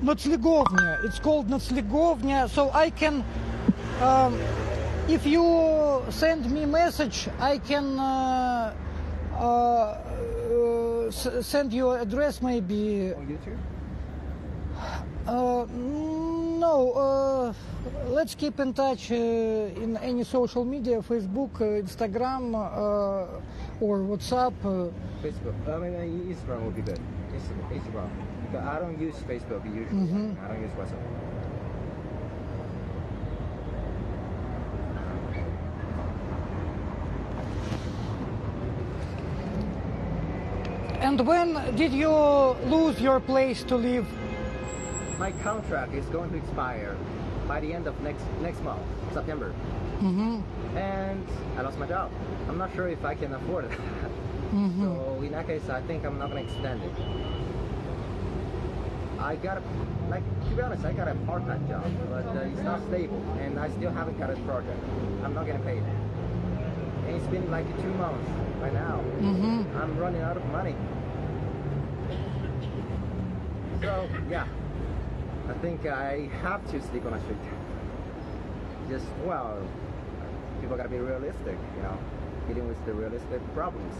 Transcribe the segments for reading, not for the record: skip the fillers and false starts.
Noclegovnia. It's called Noclegovnia. So I can, if you send me message, I can send you address maybe. On YouTube? No. Let's keep in touch in any social media, Facebook, Instagram, or WhatsApp. Facebook. Instagram would be good. Instagram. Because I don't use Facebook usually. I don't use WhatsApp. And when did you lose your place to live? My contract is going to expire by the end of next month, September. And I lost my job. I'm not sure if I can afford it. So in that case, I think I'm not going to extend it. I got to be honest, I got a part-time job, but it's not stable, and I still haven't got a project. I'm not getting paid. And it's been like 2 months right now. I'm running out of money. So, yeah. I think I have to sleep on the street. Just, well, people gotta be realistic, you know, dealing with the realistic problems.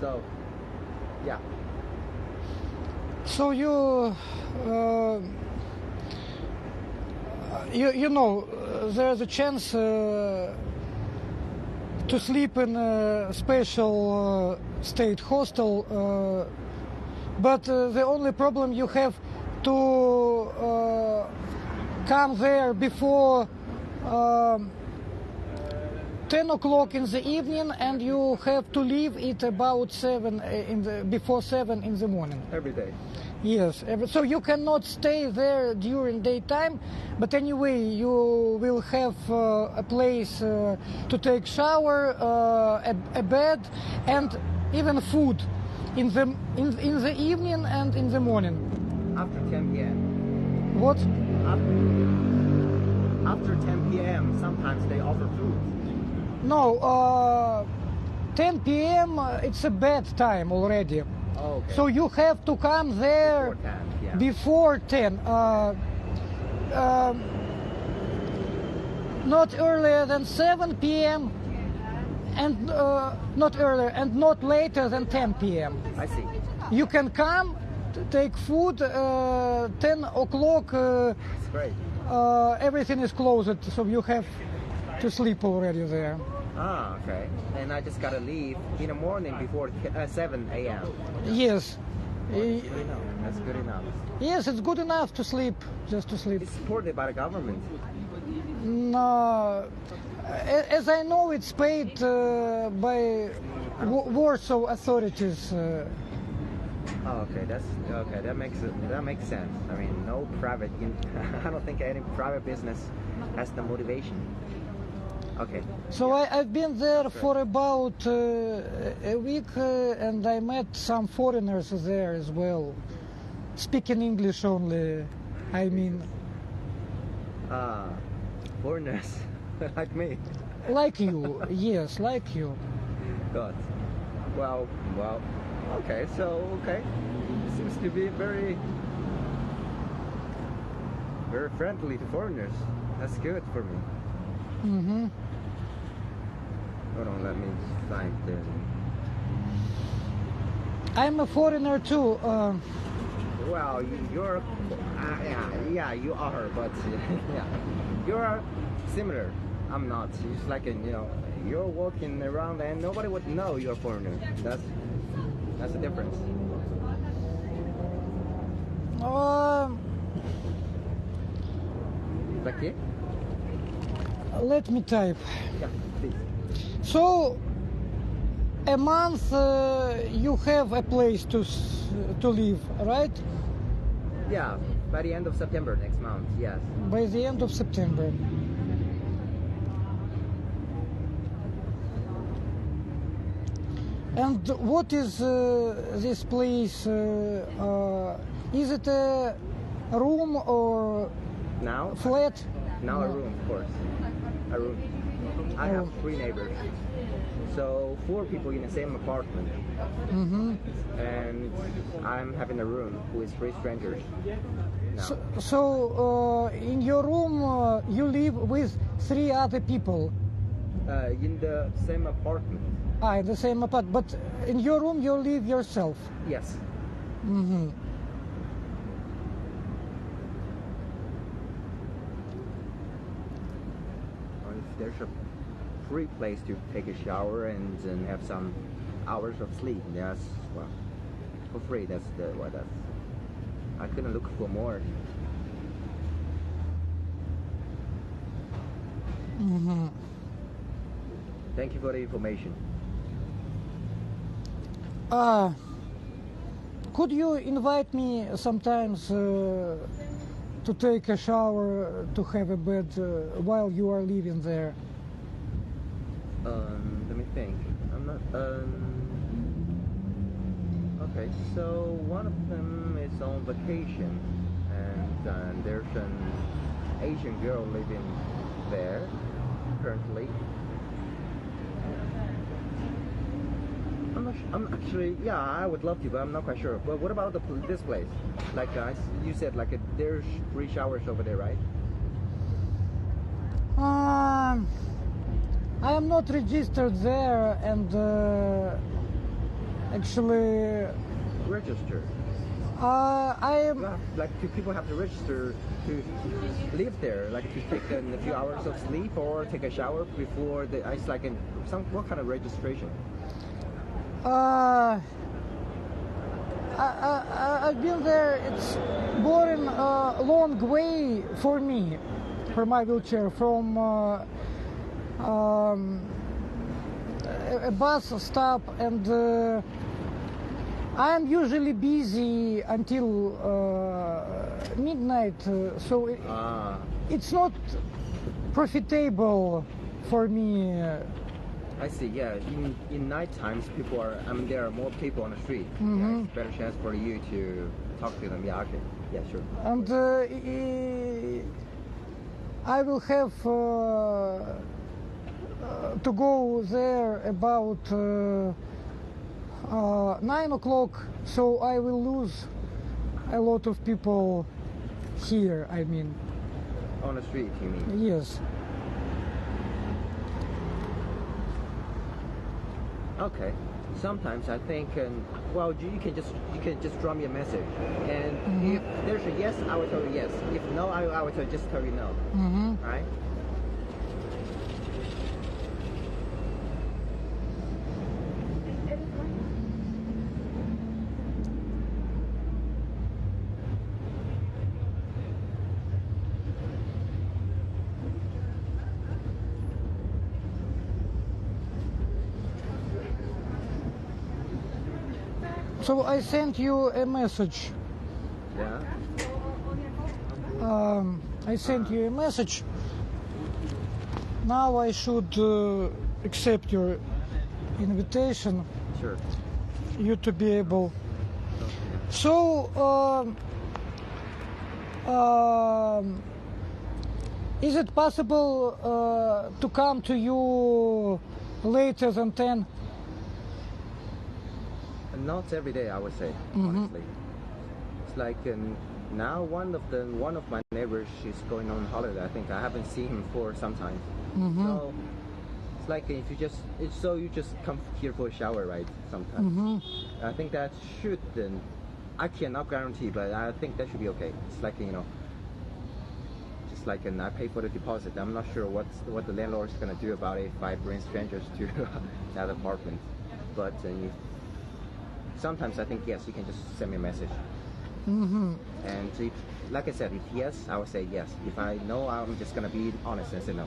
So, yeah. So you know, there's a chance to sleep in a special state hostel, but the only problem you have to come there before 10 o'clock in the evening, and you have to leave it about before 7 in the morning. Every day. Yes, so you cannot stay there during daytime, but anyway, you will have a place to take shower, a bed, and even food in the evening and in the morning. After 10 p.m. What? After 10 p.m. sometimes they offer food. No, 10 p.m. It's a bad time already. Oh, okay. So you have to come there before 10. Not earlier than 7 p.m. and not earlier and not later than 10 p.m. I see. You can come, take food, 10 o'clock. That's great. Everything is closed, so you have to sleep already there. Ah, okay. And I just gotta leave in the morning before 7 a.m. Yes. Well, that's good enough. That's good enough. Yes, it's good enough to sleep, just to sleep. It's supported by the government. No, as I know, it's paid by Warsaw authorities. Oh, okay. That makes sense. I mean, no private. I don't think any private business has the motivation. Okay. So I've been there for about a week, and I met some foreigners there as well, speaking English only. I mean. Foreigners like me. Like you, yes, like you. God. Well. Okay. So it seems to be very friendly to foreigners. That's good for me. Hold on, let me find the... I'm a foreigner too. Well, you're... yeah, you are, but yeah. You're similar. I'm not. It's like, you're walking around and nobody would know you're a foreigner. That's the difference. Okay? Let me type. Yeah, please. So, a month you have a place to live, right? Yeah, by the end of September next month, yes. By the end of September. And what is this place? Is it a room or Now? flat? Now a room, of course. A room. I have 3 neighbors. So 4 people in the same apartment. And I'm having a room with 3 strangers. Now. So in your room you live with 3 other people? In the same apartment. In the same apartment. But in your room you live yourself? Yes. If there's a free place to take a shower and have some hours of sleep, that's, well, for free. That's I couldn't look for more. Thank you for the information. Could you invite me sometimes to take a shower, to have a bed while you are living there? Let me think. I'm not. Okay, so one of them is on vacation, and there's an Asian girl living there currently. I'm actually, yeah, I would love to, but I'm not quite sure. But what about this place? Like you said, like there's 3 showers over there, right? I am not registered there, and actually Register. I am. Like, do people have to register to live there? Like to take a few hours of sleep or take a shower before the? It's like what kind of registration? I've been there. It's boring, long way for me, for my wheelchair, from a bus stop, and I'm usually busy until midnight, so it's not profitable for me. I see. Yeah, in night times, people are. I mean, there are more people on the street. Yeah, it's a better chance for you to talk to them. Yeah. Okay. Yeah. Sure. And I will have to go there about 9 o'clock, so I will lose a lot of people here. I mean, on the street, you mean? Yes. Okay. Sometimes I think, well, you can just drop me a message, and if there's a yes, I will tell you yes. If no, I will just tell you no. Right? So I sent you a message. Yeah. I sent you a message. Now I should accept your invitation. Sure. You to be able. So is it possible to come to you later than 10? Not every day, I would say, honestly. It's like now one of my neighbors, she's going on holiday. I think I haven't seen him for some time. So it's like if you just come here for a shower, right? Sometimes. I think that should. I cannot guarantee, but I think that should be okay. It's like just like I pay for the deposit. I'm not sure what the landlord is gonna do about it if I bring strangers to that apartment, but. Sometimes I think yes, you can just send me a message. And if, like I said, if yes, I will say yes. If I no, I'm just gonna be honest and say no.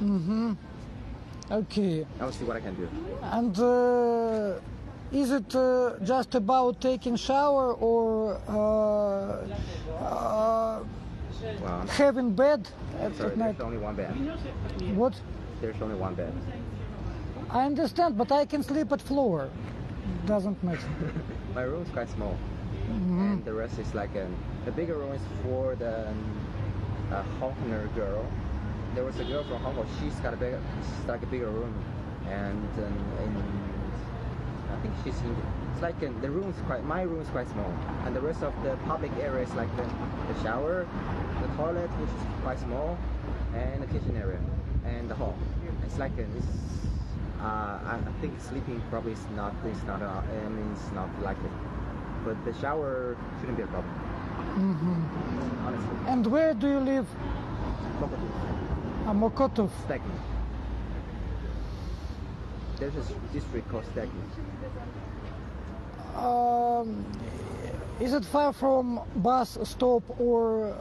Okay. I will see what I can do. And is it just about taking shower or having bed at night? There's only one bed. What? There's only one bed. I understand, but I can sleep at floor. Doesn't matter. My room is quite small, and the rest is like the bigger room is for the Hawkener girl. there was a girl from Hong Kong. She's like a bigger room, and I think she's in. It's like the room is my room is quite small, and the rest of the public area is like the shower, the toilet, which is quite small, and the kitchen area, and the hall. It's like I think sleeping probably is not it's not likely, but the shower shouldn't be a problem. Honestly. And where do you live? Mokotów. Stegny. There's a district called Stegny. Is it far from bus stop or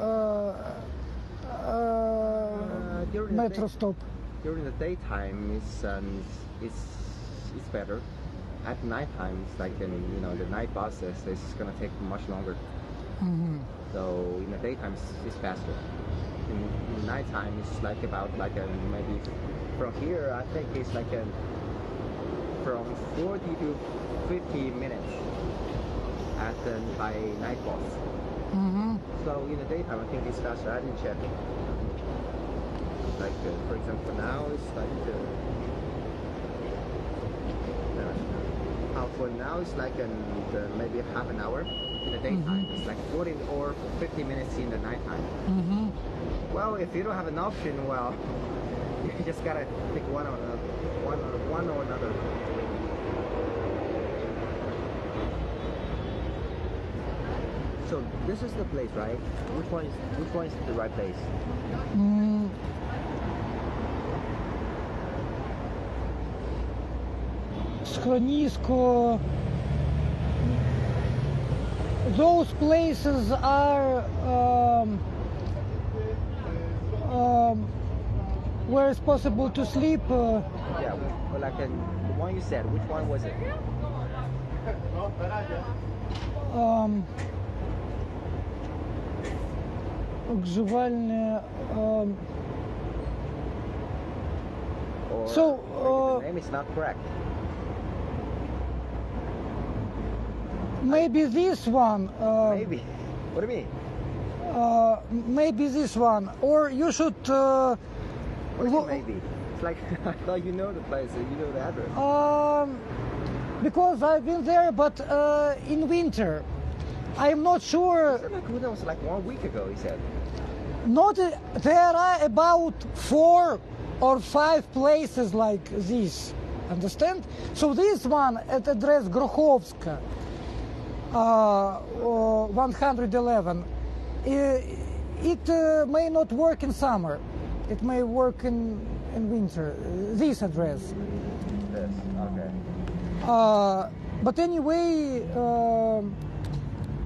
metro stop? During the daytime, it's better. At nighttime, it's like the night buses. It's gonna take much longer. So in the daytime, it's faster. In the nighttime, it's like about maybe from here. I think it's like from 40 to 50 minutes by night bus. So in the daytime, I think it's faster. I didn't check. Like for example, now it's like for now it's like maybe half an hour in the daytime. It's like 40 or 50 minutes in the nighttime. Well, if you don't have an option, well, you just gotta pick one or another. So this is the place, right? Which one is the right place? Schronisko. Those places are where it's possible to sleep. Yeah, well, like the one you said. Which one was it? Ogrzewalne. The name is not correct. Maybe this one. Maybe. What do you mean? Maybe this one, or you should. What do you mean maybe? It's like I thought you know the place, you know the address. Because I've been there, but in winter. I'm not sure. That was like 1 week ago, he said. Not there are about 4 or 5 places like this. Understand? So this one at address Grochowska, 111. It may not work in summer. It may work in winter. This address. This. Okay. But anyway,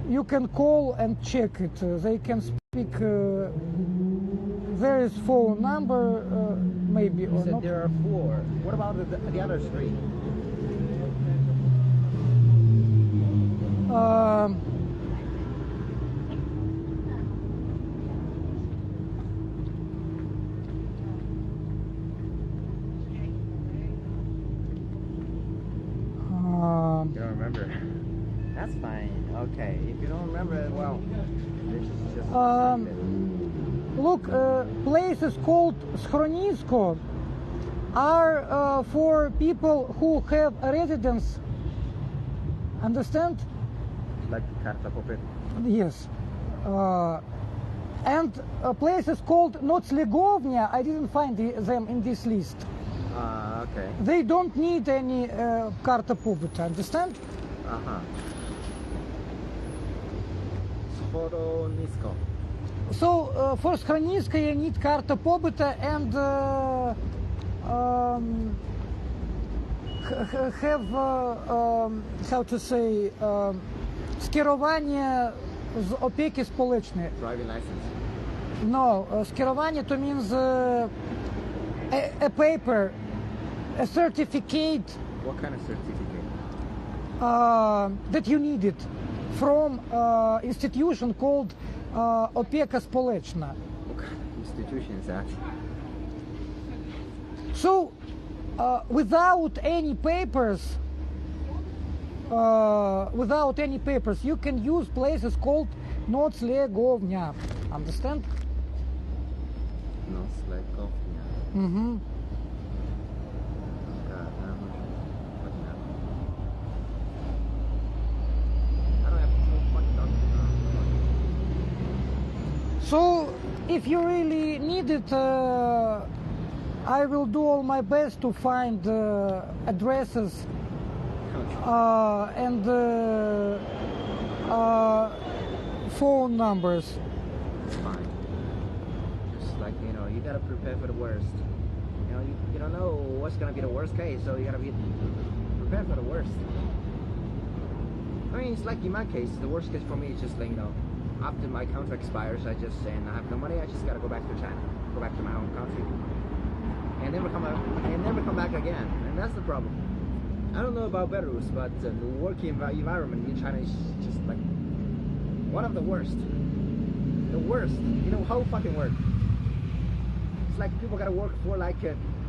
you can call and check it. They can speak. There is phone number, maybe or not. There are 4. What about the other 3? You don't remember? That's fine. Okay. If you don't remember, well, this is just. Look, places called Schronisko are for people who have a residence. Understand? Like karta popyt. Yes. And places called Noclegownia, I didn't find them in this list. Okay. They don't need any karta pobytu, understand? Schronisko. So for Schronisko you need karta pobytu and have how to say skierowanie z opieki społecznej. Driving license. No, skierowanie to means a paper, a certificate. What kind of certificate? That you need it from institution called opieka społeczna. What kind of institution is that? So, without any papers, you can use places called Noclegownia. Understand? Nos like coffee. Mm-hmm. God, how much? What now? I don't have no fucking doctor. So, if you really need it, I will do all my best to find addresses and phone numbers. It's fine. Just like, you know, you gotta prepare for the worst. You know, you don't know what's gonna be the worst case, so you gotta be prepared for the worst. I mean, it's like in my case, the worst case for me is just like, you know, after my contract expires, I have no money, I just gotta go back to China, go back to my home country, and never come back again. And that's the problem. I don't know about Belarus, but the working environment in China is just like one of the worst. The worst. You know how fucking work. It's like people gotta work for like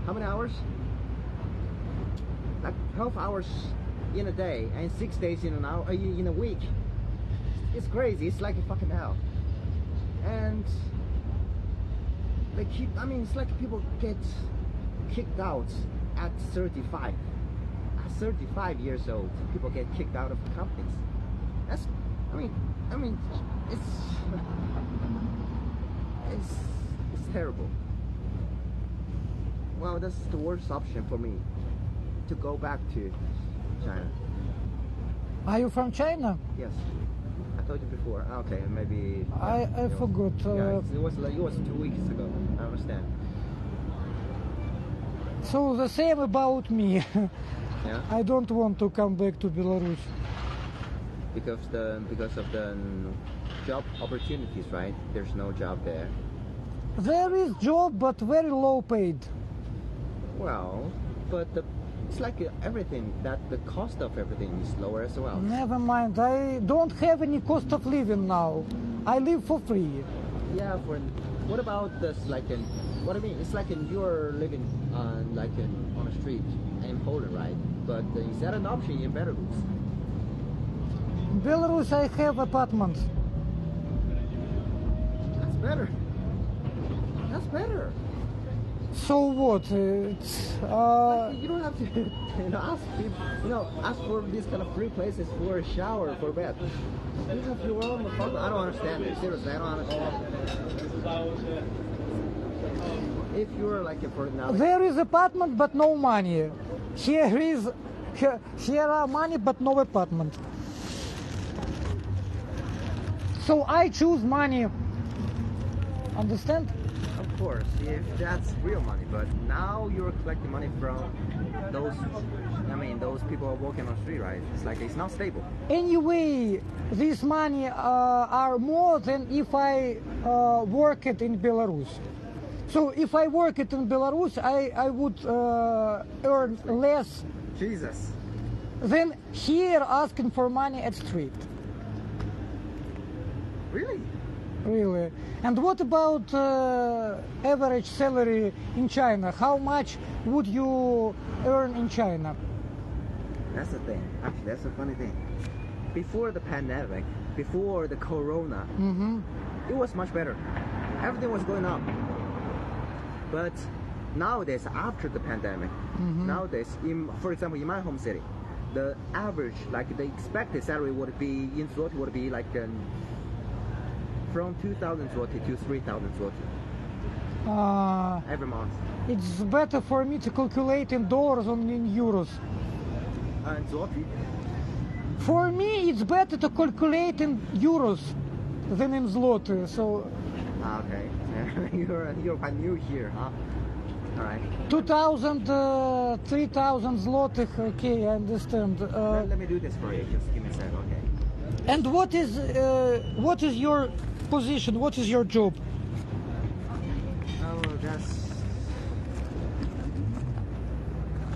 how many hours? Like 12 hours in a day and 6 days in a week. It's crazy. It's like a fucking hell. And they keep. I mean, it's like people get kicked out at 35. At 35 years old, people get kicked out of companies. That's. I mean, it's terrible. Well, that's the worst option for me, to go back to China. Are you from China? Yes, I told you before. Okay, maybe. I forgot. Yeah, it was 2 weeks ago. I understand. So the same about me. Yeah. I don't want to come back to Belarus. Because of the job opportunities, right? There's no job there. There is job, but very low paid. Well, but it's like everything, that the cost of everything is lower as well. Never mind. I don't have any cost of living now. I live for free. Yeah. What about this? Like what I mean? It's like you're living on a street in Poland, right? But is that an option in Belarus? In Belarus, I have apartments. That's better. That's better. So what? It's, you don't have to, ask people, ask for these kind of free places for a shower, for bed. You have your own apartment. I don't understand it. Seriously, I don't understand. If you're like a personality. There is apartment, but no money. Here are money, but no apartment. So I choose money. Understand? Of course, if that's real money, but now you're collecting money from those people who are walking on the street, right? It's like it's not stable. Anyway, this money are more than if I work it in Belarus. So if I work it in Belarus, I would earn less. Jesus. Than here asking for money at street. Really? Really. And what about average salary in China? How much would you earn in China? That's the thing. Actually, that's a funny thing. Before the pandemic, before the corona, it was much better. Everything was going up. But nowadays, after the pandemic, nowadays, for example, in my home city, the average, like the expected salary would be in zloty would be like from 2,000 zloty to 3,000 zloty every month. It's better for me to calculate in dollars than in euros. And zloty? For me, it's better to calculate in euros than in zloty. So. Okay, you're quite new here, huh? All right. 2,000, 3,000 zlotych. Okay, I understand. Let me do this for you. Just give me a second, okay? And what is your position? What is your job? Oh,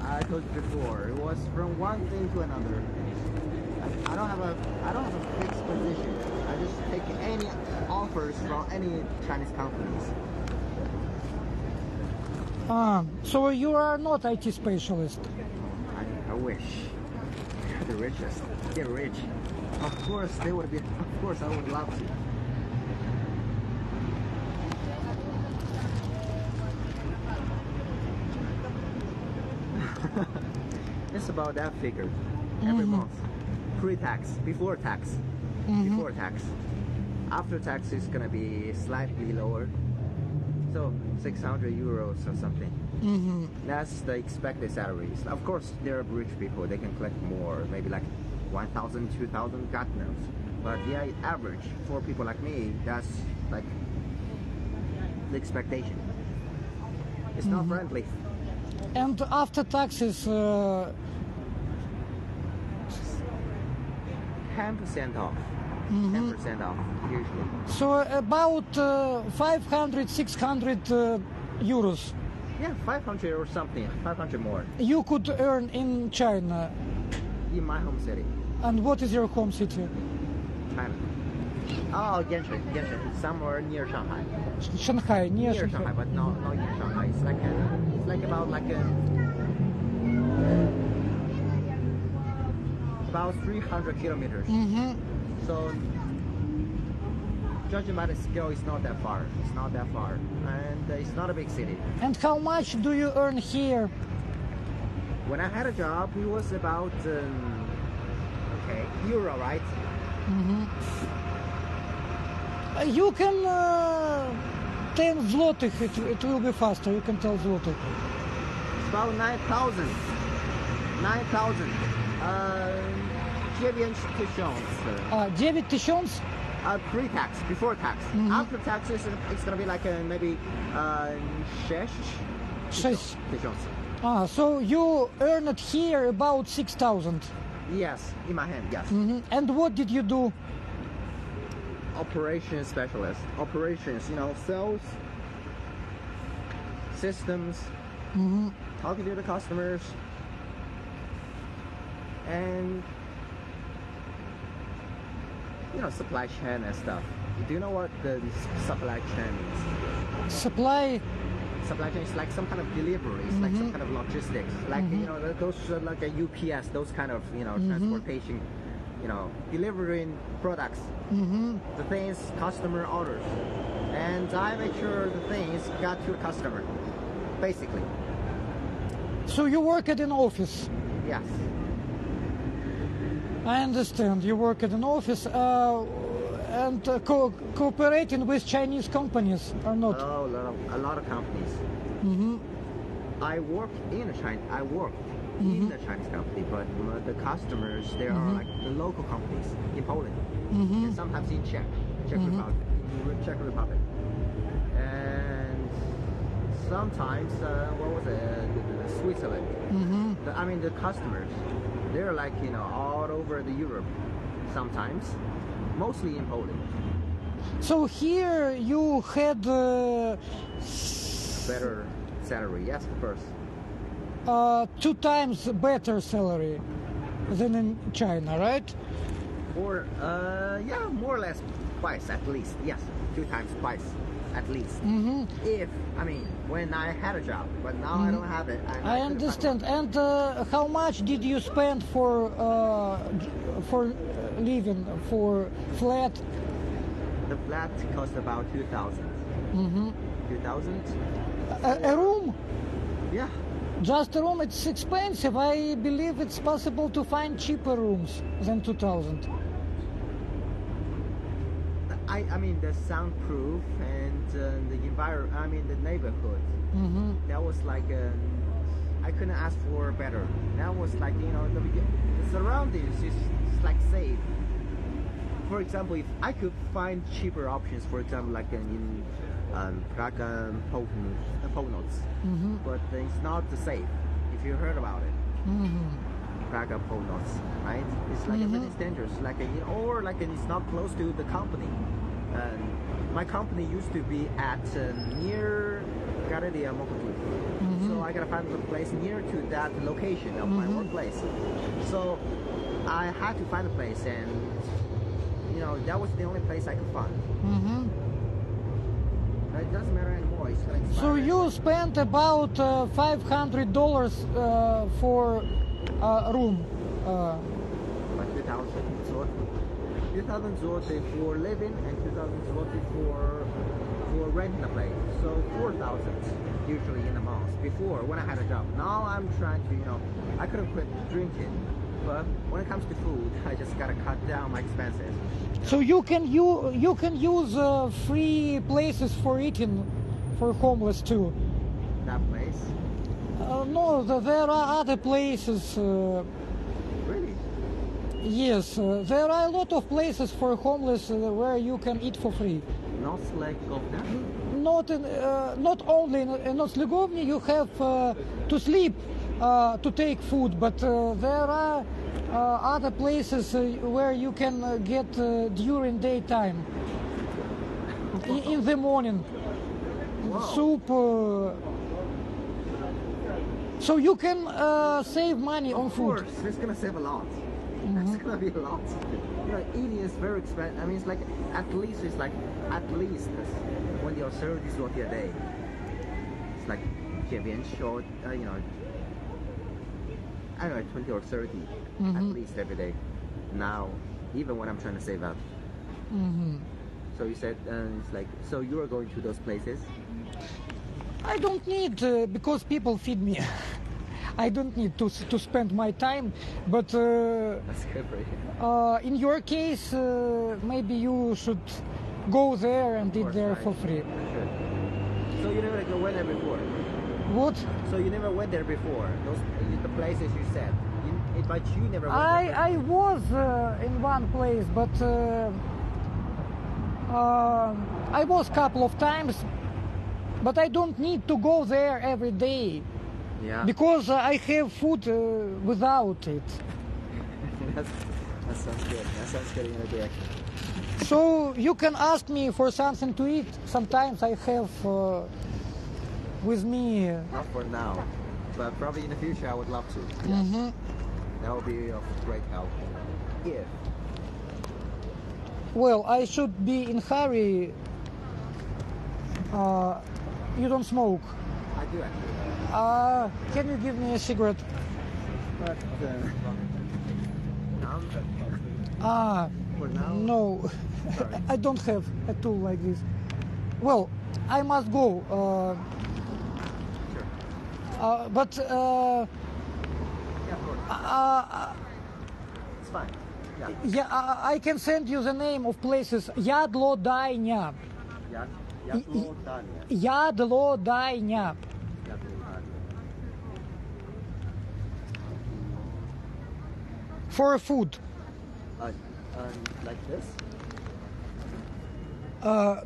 I told you before. It was from one thing to another. I don't have a fixed position. I just take any offers from any Chinese companies. So you are not IT specialist. I wish. The richest. Get rich. Of course they would be. Of course I would love to. It's about that figure every month. Pre-tax, before tax, before tax. After tax is gonna be slightly lower, so 600 euros or something. That's the expected salaries. Of course, there are rich people; they can collect more, maybe like 1,000, 2,000, God knows. But yeah, average for people like me, that's like the expectation. It's not friendly. And after taxes, 10% off. 10% off usually. so about 500, 600 euros Yeah, 500 or something. 500 more you could earn in China. in my home city, And what is your home city? China. Oh, Genshin, somewhere near Shanghai. Shanghai, near Near Shanghai. Shanghai, but not in Shanghai. It's like about about 300 kilometers. So judging by the scale, it's not that far. It's not that far, and it's not a big city. And how much do you earn here? When I had a job, it was about euro, right? You can tell zlotych, it will be faster, you can tell zlotych. It's about 9,000. 9,000. 9,000? Pre-tax, before tax. After taxes, it's gonna be like maybe 6 tysiąc. So you earned here about 6,000. Yes, in my hand, yes. And what did you do? Operations specialist. Operations, sales, systems, talking to the customers, and supply chain and stuff. Do you know what the supply chain is? Supply chain is like some kind of delivery. It's like some kind of logistics. Like those like a UPS, those kind of transportation. Delivering products, the things customer orders, and I make sure the things got to the customer, basically. So you work at an office? Yes. I understand. You work at an office and cooperating with Chinese companies or not? Oh, a lot of companies. I work in the Chinese company, but the customers, they are like the local companies in Poland, and sometimes in Czech Republic, and sometimes Switzerland. The customers, they're like all over the Europe. Sometimes, mostly in Poland. So here you had Better salary, yes, of course. 2 times better salary than in China, right? Or more or less twice at least. Yes, 2 times twice at least. When I had a job, but now I don't have it. I understand. And how much did you spend for living, for flat? The flat cost about 2,000. 2,000. A room? Yeah. Just a room, it's expensive. I believe it's possible to find cheaper rooms than 2,000. The soundproof and the environment, the neighborhood. That was like I couldn't ask for better. That was like the surroundings is like safe. For example, if I could find cheaper options, for example, like in Prague and Poland, but it's not safe. If you heard about it, Prague and Poland, right? It's like it's dangerous. Like or like it's not close to the company. My company used to be at near Galeria Mokotu, so I gotta find a place near to that location of my workplace. So I had to find a place, and that was the only place I could find. It doesn't matter anymore. It's gonna expire. So you spent about $500 for a room. Like 2,000 zloty. 2,000 zloty for living and 2,000 zloty for renting a place. So So 4,000 usually in a month before when I had a job. Now I'm trying to, I couldn't quit drinking, but when it comes to food, I just gotta cut down my expenses. So you can use free places for eating for homeless too. That place? No, there are other places. Really? Yes, there are a lot of places for homeless where you can eat for free. Not like Govna? Not only in Oslegovny you have to sleep to take food, but there are other places where you can get during daytime, in the morning. Wow. Soup. So you can save money on food. Of course, it's gonna save a lot. It's gonna be a lot. Eating is very expensive. I mean, it's like at least when you're 30 zloty a day. It's like I don't know, 20 or 30 at least every day. Now, even when I'm trying to save up. So you said it's like, so you are going to those places? I don't need because people feed me. I don't need to spend my time, but That's good for you. in your case, maybe you should go there and eat there for free. Sure. So you never went there before? What? So you never went there before? The places you said. But you never went there before. I was in one place, but I was a couple of times, but I don't need to go there every day. Yeah. Because I have food without it. That sounds good. That sounds good in a day. So you can ask me for something to eat. Sometimes I have with me. Not for now, but probably in the future I would love to. Yes. That would be of great help. Yeah. Well, I should be in hurry. You don't smoke. I do actually. Can you give me a cigarette? But for now? No, Sorry. I don't have a tool like this. Well, I must go. Sure. But Yeah, of course. It's fine. Yeah. yeah, I can send you the name of places. Ядлодайня. Ядлодайня. Ядлодайня. For food. Like this?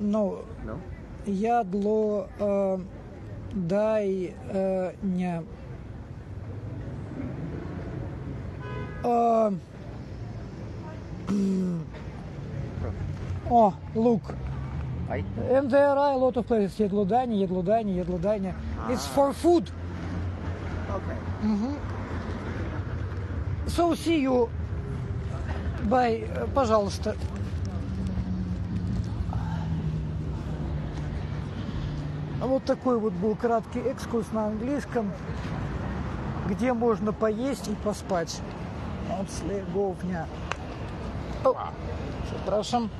No. No? Ядлодайня. Oh, look. And there are a lot of places. Ядлодайня. It's for food. Okay. So see you. Bye. Пожалуйста. Вот такой вот был краткий экскурс на английском, где можно поесть и поспать. Oslegovня. О, przepraszam.